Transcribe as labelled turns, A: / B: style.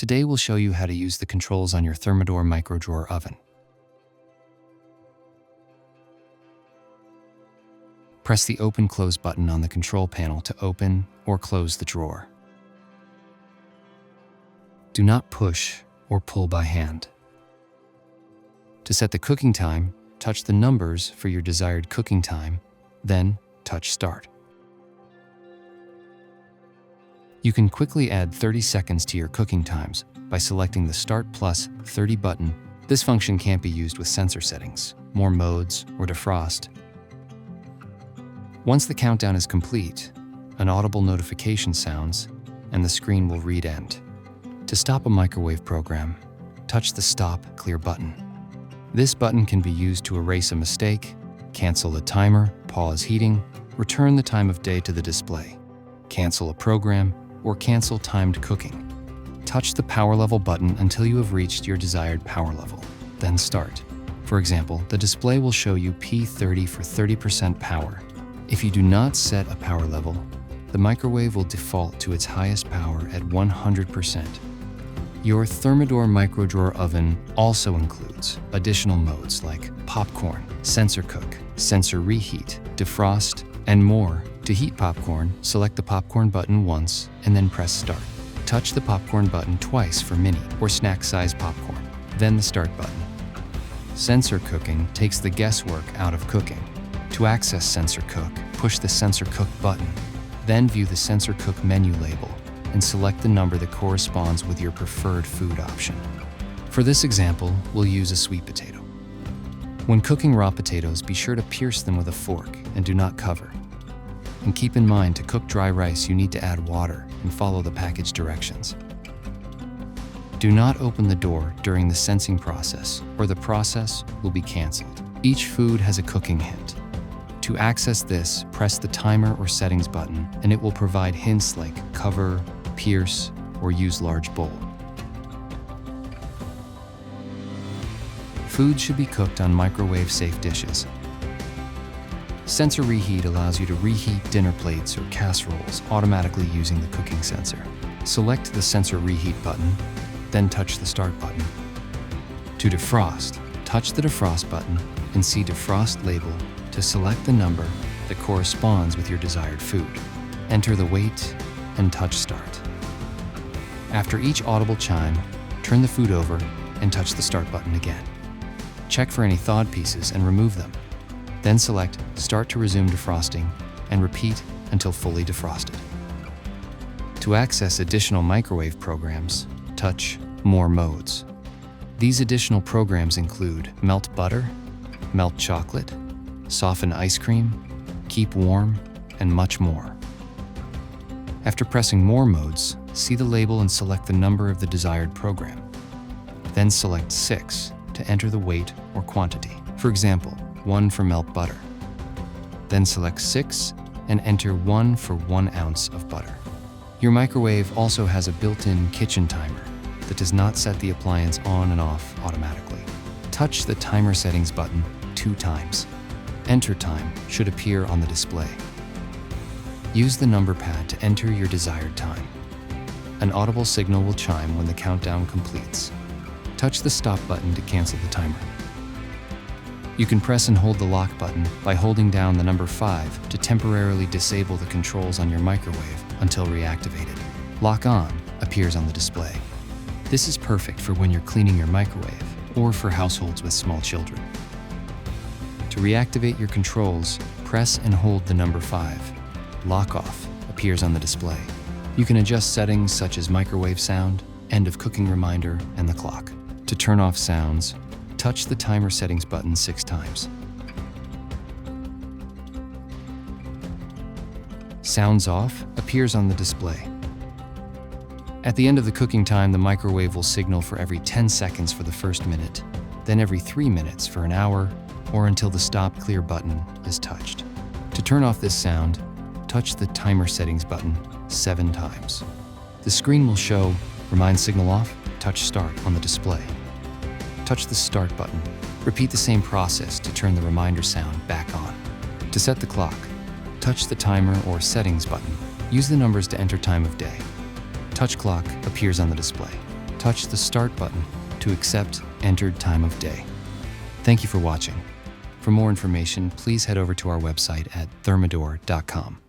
A: Today we'll show you how to use the controls on your Thermador MicroDrawer oven. Press the Open/Close button on the control panel to open or close the drawer. Do not push or pull by hand. To set the cooking time, touch the numbers for your desired cooking time, then touch Start. You can quickly add 30 seconds to your cooking times by selecting the Start plus 30 button. This function can't be used with sensor settings, more modes, or defrost. Once the countdown is complete, an audible notification sounds and the screen will read End. To stop a microwave program, touch the Stop Clear button. This button can be used to erase a mistake, cancel the timer, pause heating, return the time of day to the display, cancel a program, or cancel timed cooking. Touch the power level button until you have reached your desired power level, then start. For example, the display will show you P30 for 30% power. If you do not set a power level, the microwave will default to its highest power at 100%. Your Thermador MicroDrawer oven also includes additional modes like popcorn, sensor cook, sensor reheat, defrost, and more. To heat popcorn, select the popcorn button once and then press Start. Touch the popcorn button twice for mini or snack-size popcorn, then the Start button. Sensor cooking takes the guesswork out of cooking. To access Sensor Cook, push the Sensor Cook button, then view the Sensor Cook menu label and select the number that corresponds with your preferred food option. For this example, we'll use a sweet potato. When cooking raw potatoes, be sure to pierce them with a fork and do not cover. And keep in mind, to cook dry rice, you need to add water and follow the package directions. Do not open the door during the sensing process, or the process will be canceled. Each food has a cooking hint. To access this, press the timer or settings button, and it will provide hints like cover, pierce, or use large bowl. Food should be cooked on microwave-safe dishes. Sensor Reheat allows you to reheat dinner plates or casseroles automatically using the cooking sensor. Select the Sensor Reheat button, then touch the Start button. To defrost, touch the Defrost button and see Defrost label to select the number that corresponds with your desired food. Enter the weight and touch Start. After each audible chime, turn the food over and touch the Start button again. Check for any thawed pieces and remove them. Then select Start to resume defrosting and repeat until fully defrosted. To access additional microwave programs, touch More Modes. These additional programs include Melt Butter, Melt Chocolate, Soften Ice Cream, Keep Warm, and much more. After pressing More Modes, see the label and select the number of the desired program. Then select 6 to enter the weight or quantity. For example, 1 for melt butter. Then select 6 and enter 1 for 1 ounce of butter. Your microwave also has a built-in kitchen timer that does not set the appliance on and off automatically. Touch the timer settings button 2 times. Enter time should appear on the display. Use the number pad to enter your desired time. An audible signal will chime when the countdown completes. Touch the Stop button to cancel the timer. You can press and hold the lock button by holding down the number 5 to temporarily disable the controls on your microwave until reactivated. Lock On appears on the display. This is perfect for when you're cleaning your microwave or for households with small children. To reactivate your controls, press and hold the number 5. Lock Off appears on the display. You can adjust settings such as microwave sound, end of cooking reminder, and the clock. To turn off sounds, touch the timer settings button 6 times. Sounds Off appears on the display. At the end of the cooking time, the microwave will signal for every 10 seconds for the first minute, then every 3 minutes for an hour, or until the Stop Clear button is touched. To turn off this sound, touch the timer settings button 7 times. The screen will show Remind Signal Off, touch Start on the display. Touch the Start button. Repeat the same process to turn the reminder sound back on. To set the clock, touch the timer or settings button. Use the numbers to enter time of day. Touch clock appears on the display. touch the Start button to accept entered time of day. Thank you for watching. For more information, please head over to our website at thermador.com.